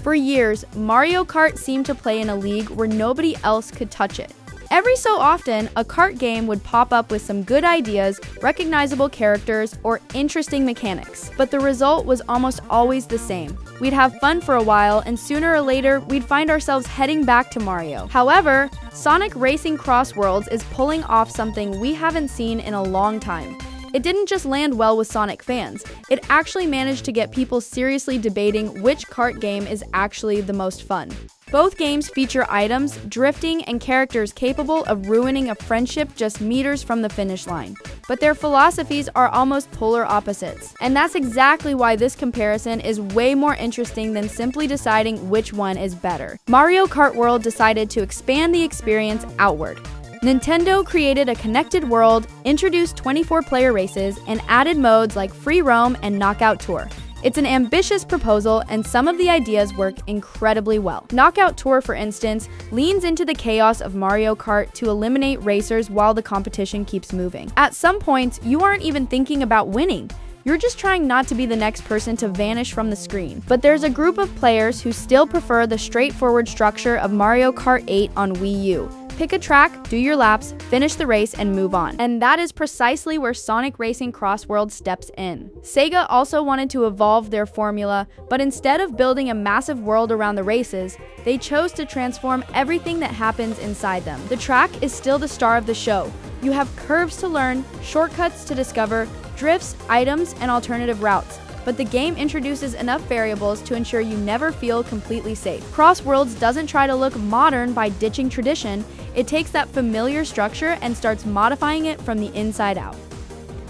For years, Mario Kart seemed to play in a league where nobody else could touch it. Every so often, a kart game would pop up with some good ideas, recognizable characters, or interesting mechanics. But the result was almost always the same. We'd have fun for a while, and sooner or later, we'd find ourselves heading back to Mario. However, Sonic Racing Cross Worlds is pulling off something we haven't seen in a long time. It didn't just land well with Sonic fans, it actually managed to get people seriously debating which kart game is actually the most fun. Both games feature items, drifting, and characters capable of ruining a friendship just meters from the finish line. But their philosophies are almost polar opposites. And that's exactly why this comparison is way more interesting than simply deciding which one is better. Mario Kart World decided to expand the experience outward. Nintendo created a connected world, introduced 24-player races, and added modes like Free Roam and Knockout Tour. It's an ambitious proposal, and some of the ideas work incredibly well. Knockout Tour, for instance, leans into the chaos of Mario Kart to eliminate racers while the competition keeps moving. At some points, you aren't even thinking about winning. You're just trying not to be the next person to vanish from the screen. But there's a group of players who still prefer the straightforward structure of Mario Kart 8 on Wii U. Pick a track, do your laps, finish the race, and move on. And that is precisely where Sonic Racing Cross Worlds steps in. Sega also wanted to evolve their formula, but instead of building a massive world around the races, they chose to transform everything that happens inside them. The track is still the star of the show. You have curves to learn, shortcuts to discover, drifts, items, and alternative routes. But the game introduces enough variables to ensure you never feel completely safe. Cross Worlds doesn't try to look modern by ditching tradition, it takes that familiar structure and starts modifying it from the inside out.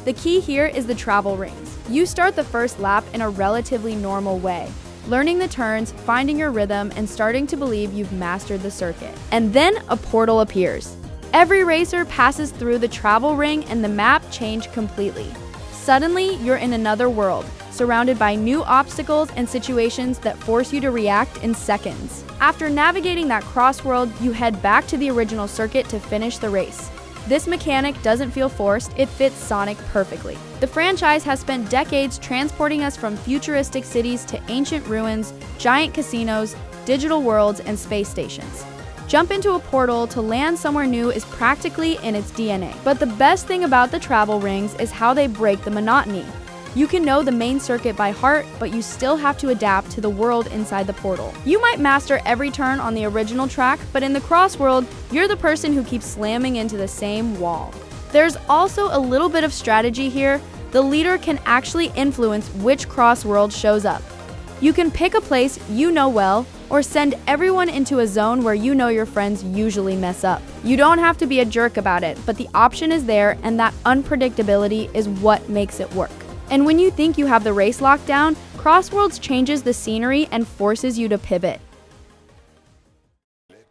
The key here is the travel rings. You start the first lap in a relatively normal way, learning the turns, finding your rhythm, and starting to believe you've mastered the circuit. And then a portal appears. Every racer passes through the travel ring and the map changes completely. Suddenly, you're in another world, surrounded by new obstacles and situations that force you to react in seconds. After navigating that cross world, you head back to the original circuit to finish the race. This mechanic doesn't feel forced, it fits Sonic perfectly. The franchise has spent decades transporting us from futuristic cities to ancient ruins, giant casinos, digital worlds, and space stations. Jump into a portal to land somewhere new is practically in its DNA. But the best thing about the travel rings is how they break the monotony. You can know the main circuit by heart, but you still have to adapt to the world inside the portal. You might master every turn on the original track, but in the cross world, you're the person who keeps slamming into the same wall. There's also a little bit of strategy here. The leader can actually influence which cross world shows up. You can pick a place you know well, or send everyone into a zone where you know your friends usually mess up. You don't have to be a jerk about it, but the option is there, and that unpredictability is what makes it work. And when you think you have the race locked down, Cross Worlds changes the scenery and forces you to pivot.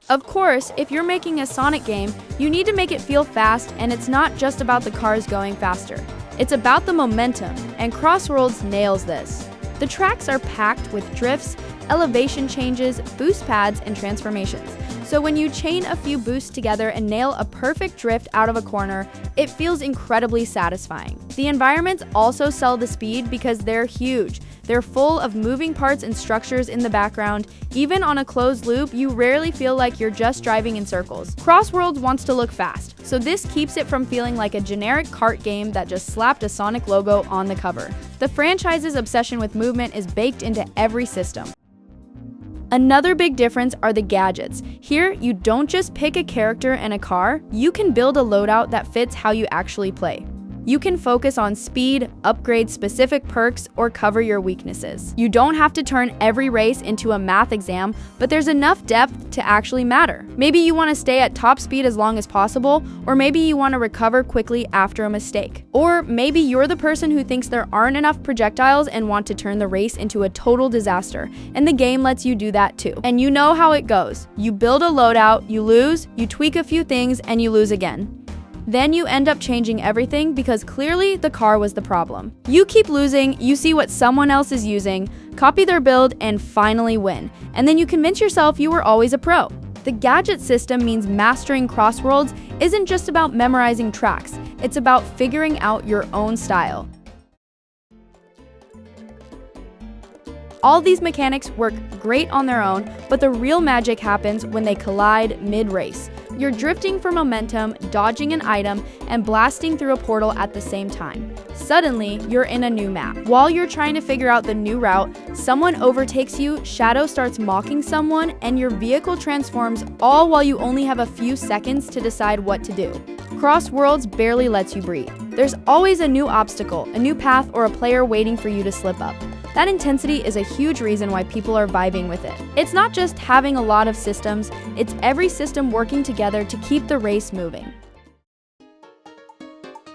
Of course, if you're making a Sonic game, you need to make it feel fast, and it's not just about the cars going faster. It's about the momentum, and Cross Worlds nails this. The tracks are packed with drifts, elevation changes, boost pads, and transformations. So when you chain a few boosts together and nail a perfect drift out of a corner, it feels incredibly satisfying. The environments also sell the speed because they're huge. They're full of moving parts and structures in the background. Even on a closed loop, you rarely feel like you're just driving in circles. Cross Worlds wants to look fast, so this keeps it from feeling like a generic kart game that just slapped a Sonic logo on the cover. The franchise's obsession with movement is baked into every system. Another big difference are the gadgets. Here, you don't just pick a character and a car, you can build a loadout that fits how you actually play. You can focus on speed, upgrade specific perks, or cover your weaknesses. You don't have to turn every race into a math exam, but there's enough depth to actually matter. Maybe you want to stay at top speed as long as possible, or maybe you want to recover quickly after a mistake. Or maybe you're the person who thinks there aren't enough projectiles and want to turn the race into a total disaster, and the game lets you do that too. And you know how it goes. You build a loadout, you lose, you tweak a few things, and you lose again. Then you end up changing everything because clearly the car was the problem. You keep losing, you see what someone else is using, copy their build, and finally win. And then you convince yourself you were always a pro. The gadget system means mastering Cross Worlds isn't just about memorizing tracks, it's about figuring out your own style. All these mechanics work great on their own, but the real magic happens when they collide mid-race. You're drifting for momentum, dodging an item, and blasting through a portal at the same time. Suddenly, you're in a new map. While you're trying to figure out the new route, someone overtakes you, Shadow starts mocking someone, and your vehicle transforms, all while you only have a few seconds to decide what to do. Cross Worlds barely lets you breathe. There's always a new obstacle, a new path, or a player waiting for you to slip up. That intensity is a huge reason why people are vibing with it. It's not just having a lot of systems, it's every system working together to keep the race moving.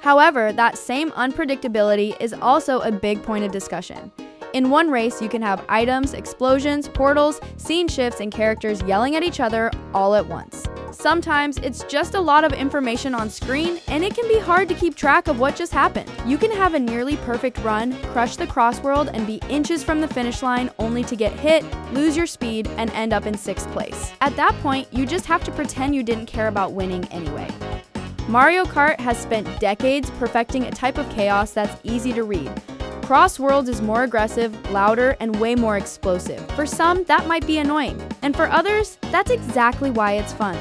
However, that same unpredictability is also a big point of discussion. In one race, you can have items, explosions, portals, scene shifts, and characters yelling at each other all at once. Sometimes it's just a lot of information on screen, and it can be hard to keep track of what just happened. You can have a nearly perfect run, crush the crossworld, and be inches from the finish line only to get hit, lose your speed, and end up in 6th place. At that point, you just have to pretend you didn't care about winning anyway. Mario Kart has spent decades perfecting a type of chaos that's easy to read. Cross Worlds is more aggressive, louder, and way more explosive. For some, that might be annoying, and for others, that's exactly why it's fun.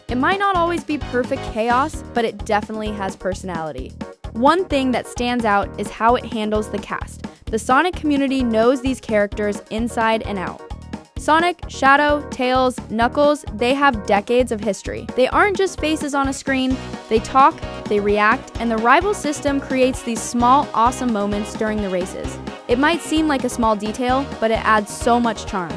It might not always be perfect chaos, but it definitely has personality. One thing that stands out is how it handles the cast. The Sonic community knows these characters inside and out. Sonic, Shadow, Tails, Knuckles, they have decades of history. They aren't just faces on a screen, they talk, they react, and the rival system creates these small, awesome moments during the races. It might seem like a small detail, but it adds so much charm.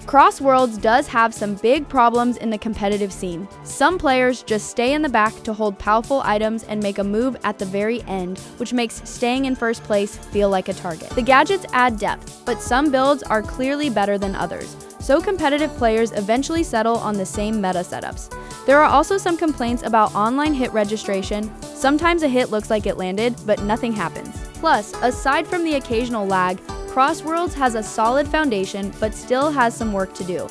Cross Worlds does have some big problems in the competitive scene. Some players just stay in the back to hold powerful items and make a move at the very end, which makes staying in first place feel like a target. The gadgets add depth, but some builds are clearly better than others, so competitive players eventually settle on the same meta setups. There are also some complaints about online hit registration. Sometimes a hit looks like it landed, but nothing happens. Plus, aside from the occasional lag, Cross Worlds has a solid foundation, but still has some work to do.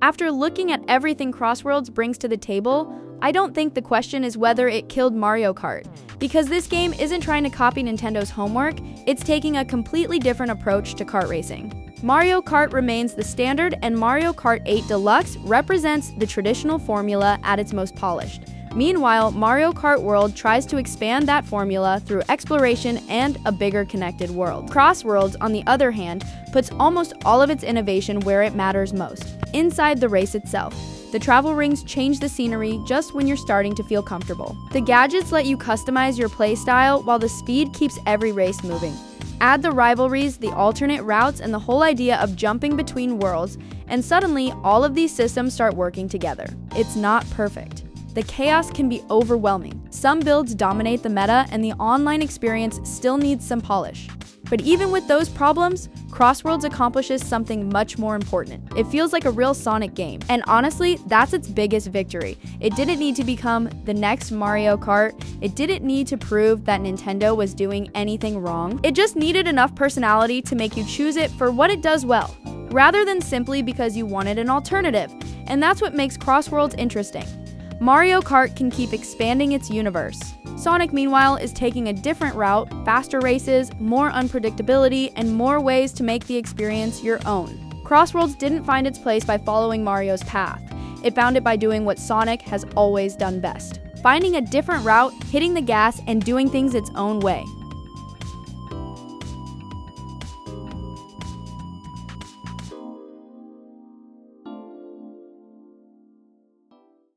After looking at everything Cross Worlds brings to the table, I don't think the question is whether it killed Mario Kart. Because this game isn't trying to copy Nintendo's homework, it's taking a completely different approach to kart racing. Mario Kart remains the standard, and Mario Kart 8 Deluxe represents the traditional formula at its most polished. Meanwhile, Mario Kart World tries to expand that formula through exploration and a bigger connected world. Cross Worlds, on the other hand, puts almost all of its innovation where it matters most, inside the race itself. The travel rings change the scenery just when you're starting to feel comfortable. The gadgets let you customize your playstyle while the speed keeps every race moving. Add the rivalries, the alternate routes, and the whole idea of jumping between worlds, and suddenly all of these systems start working together. It's not perfect. The chaos can be overwhelming. Some builds dominate the meta, and the online experience still needs some polish. But even with those problems, Cross Worlds accomplishes something much more important. It feels like a real Sonic game, and honestly, that's its biggest victory. It didn't need to become the next Mario Kart. It didn't need to prove that Nintendo was doing anything wrong. It just needed enough personality to make you choose it for what it does well, rather than simply because you wanted an alternative. And that's what makes Cross Worlds interesting. Mario Kart can keep expanding its universe. Sonic, meanwhile, is taking a different route, faster races, more unpredictability, and more ways to make the experience your own. Cross Worlds didn't find its place by following Mario's path. It found it by doing what Sonic has always done best: finding a different route, hitting the gas, and doing things its own way.